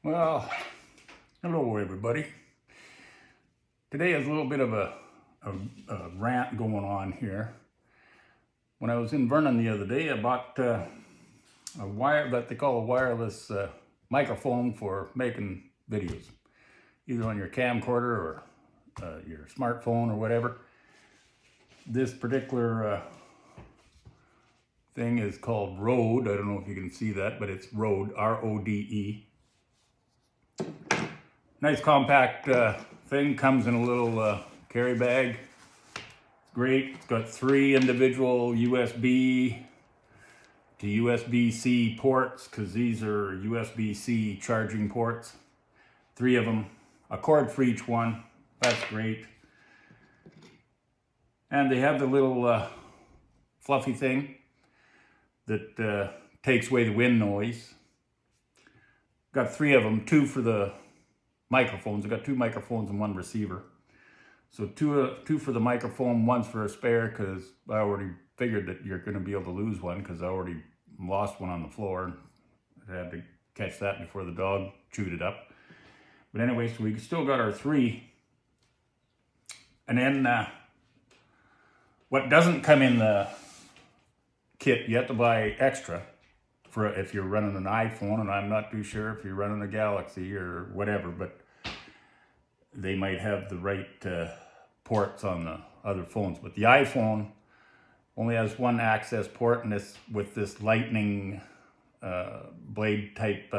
Well, hello everybody. Today is a little bit of a rant going on here. When I was in Vernon the other day, I bought a wire that they call a wireless microphone for making videos, either on your camcorder or your smartphone or whatever. This particular thing is called Rode. I don't know if you can see that, but it's Rode, R-O-D-E. Nice compact thing, comes in a little carry bag. Great. It's got 3 individual USB to USB-C ports, because these are USB-C charging ports. 3 of them, a cord for each one. That's great. And they have the little fluffy thing that takes away the wind noise. Got 3 of them, 2 for the microphones. I've got 2 microphones and 1 receiver. So two for the microphone, 1's for a spare, because I already figured that you're going to be able to lose one, because I already lost one on the floor. I had to catch that before the dog chewed it up. But anyway, so we still got our 3. And then what doesn't come in the kit, you have to buy extra for if you're running an iPhone, and I'm not too sure if you're running a Galaxy or whatever, but they might have the right ports on the other phones. But the iPhone only has 1 access port, and this with this lightning blade type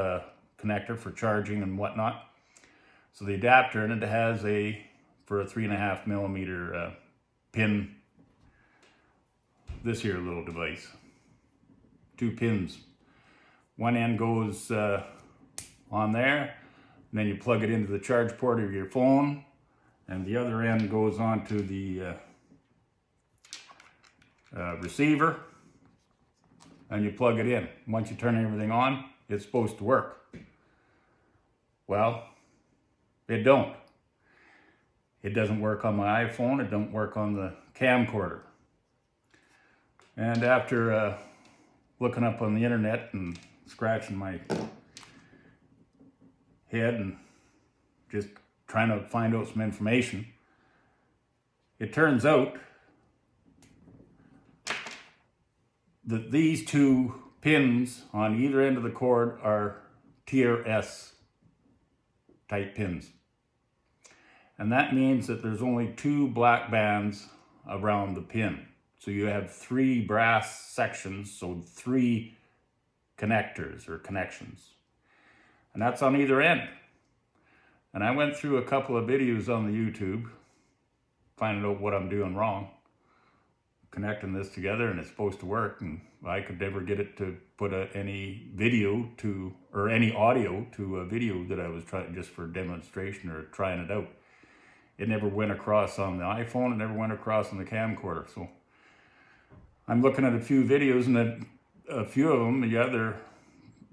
connector for charging and whatnot. So the adapter in it has for a 3.5 millimeter pin, this here little device. 2 pins. One end goes on there, and then you plug it into the charge port of your phone, and the other end goes onto the receiver, and you plug it in. Once you turn everything on, it's supposed to work. Well, it don't. It doesn't work on my iPhone. It don't work on the camcorder. And after looking up on the internet and scratching my head and just trying to find out some information, it turns out that these 2 pins on either end of the cord are TRS type pins. And that means that there's only 2 black bands around the pin. So you have 3 brass sections, so 3 connectors or connections. And that's on either end. And I went through a couple of videos on the YouTube, finding out what I'm doing wrong, connecting this together, and it's supposed to work, and I could never get it to put any video to, or any audio to a video that I was trying just for demonstration or trying it out. It never went across on the iPhone, it never went across on the camcorder. So I'm looking at a few videos, and a few of them, yeah,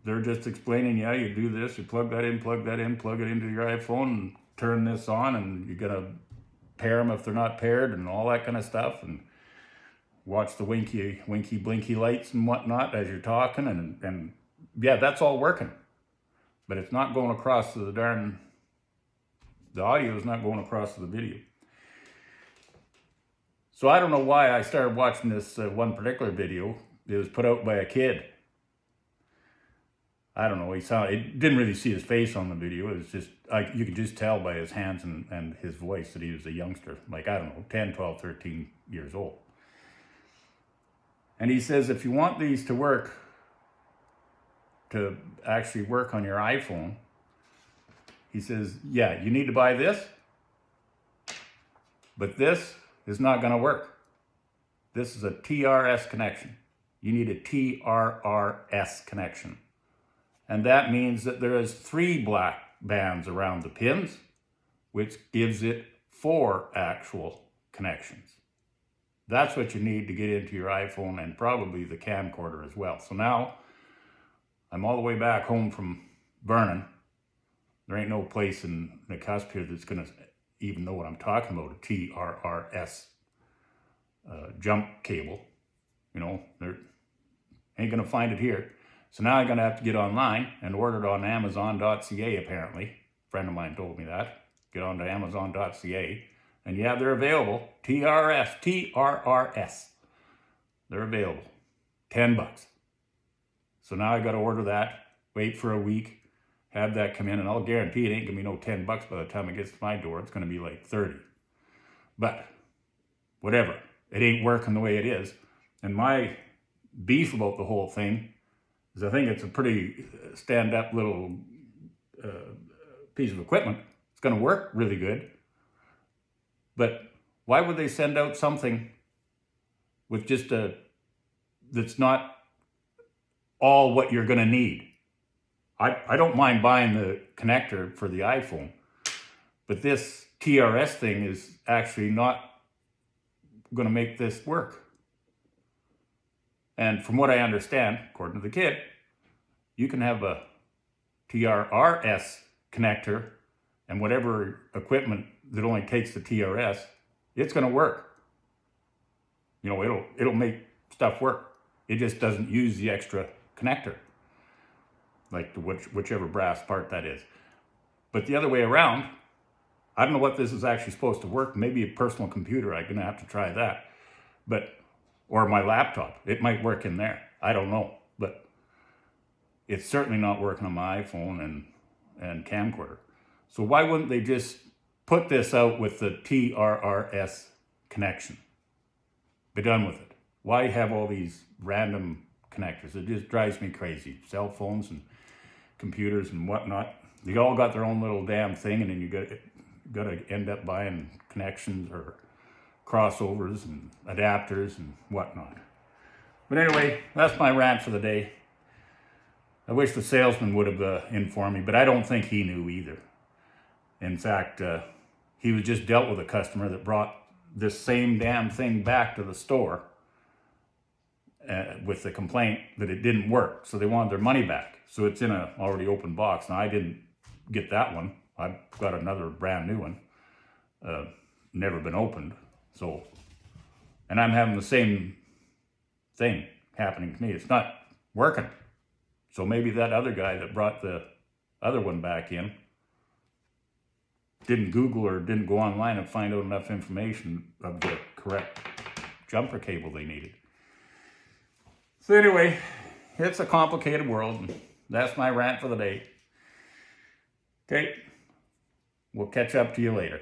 they're just explaining, yeah, you do this, you plug that in, plug it into your iPhone, and turn this on, and you gotta pair them if they're not paired, and all that kind of stuff, and watch the winky blinky lights and whatnot as you're talking, and yeah, that's all working. But it's not going across to the audio is not going across to the video. So I don't know why I started watching this one particular video. It was put out by a kid. I don't know, it didn't really see his face on the video. It was just, you could just tell by his hands and his voice that he was a youngster, like, I don't know, 10, 12, 13 years old. And he says, if you want these to work, to actually work on your iPhone, he says, yeah, you need to buy this, but this is not gonna work. This is a TRS connection. You need a TRRS connection. And that means that there is 3 black bands around the pins, which gives it 4 actual connections. That's what you need to get into your iPhone, and probably the camcorder as well. So now I'm all the way back home from Vernon. There ain't no place in the cusp here that's gonna even know what I'm talking about, a TRRS jump cable. You know, they ain't gonna find it here. So now I'm going to have to get online and order it on Amazon.ca, apparently. A friend of mine told me that. Get on to Amazon.ca. And yeah, they're available. TRS. They're available. $10. So now I got to order that, wait for a week, have that come in, and I'll guarantee it ain't going to be no $10 by the time it gets to my door. It's going to be like 30. But whatever. It ain't working the way it is. And my beef about the whole thing is I think it's a pretty stand-up little piece of equipment. It's going to work really good. But why would they send out something with just that's not all what you're going to need? I don't mind buying the connector for the iPhone, but this TRS thing is actually not going to make this work. And from what I understand, according to the kid, you can have a TRS connector and whatever equipment that only takes the TRS, it's going to work. You know, it'll make stuff work. It just doesn't use the extra connector, like whichever brass part that is. But the other way around, I don't know what this is actually supposed to work. Maybe a personal computer, I'm gonna have to try that. Or my laptop, it might work in there. I don't know, but it's certainly not working on my iPhone and camcorder. So why wouldn't they just put this out with the TRS connection? Be done with it. Why have all these random connectors? It just drives me crazy. Cell phones and computers and whatnot. They all got their own little damn thing, and then you got to end up buying connections or crossovers and adapters and whatnot. But anyway, that's my rant for the day. I wish the salesman would have informed me, but I don't think he knew either. In fact, he was just dealt with a customer that brought this same damn thing back to the store with the complaint that it didn't work. So they wanted their money back. So it's in a already open box. Now I didn't get that one. I've got another brand new one. Never been opened. So, and I'm having the same thing happening to me. It's not working. So maybe that other guy that brought the other one back in didn't Google or didn't go online and find out enough information of the correct jumper cable they needed. So anyway, it's a complicated world. And that's my rant for the day. Okay, we'll catch up to you later.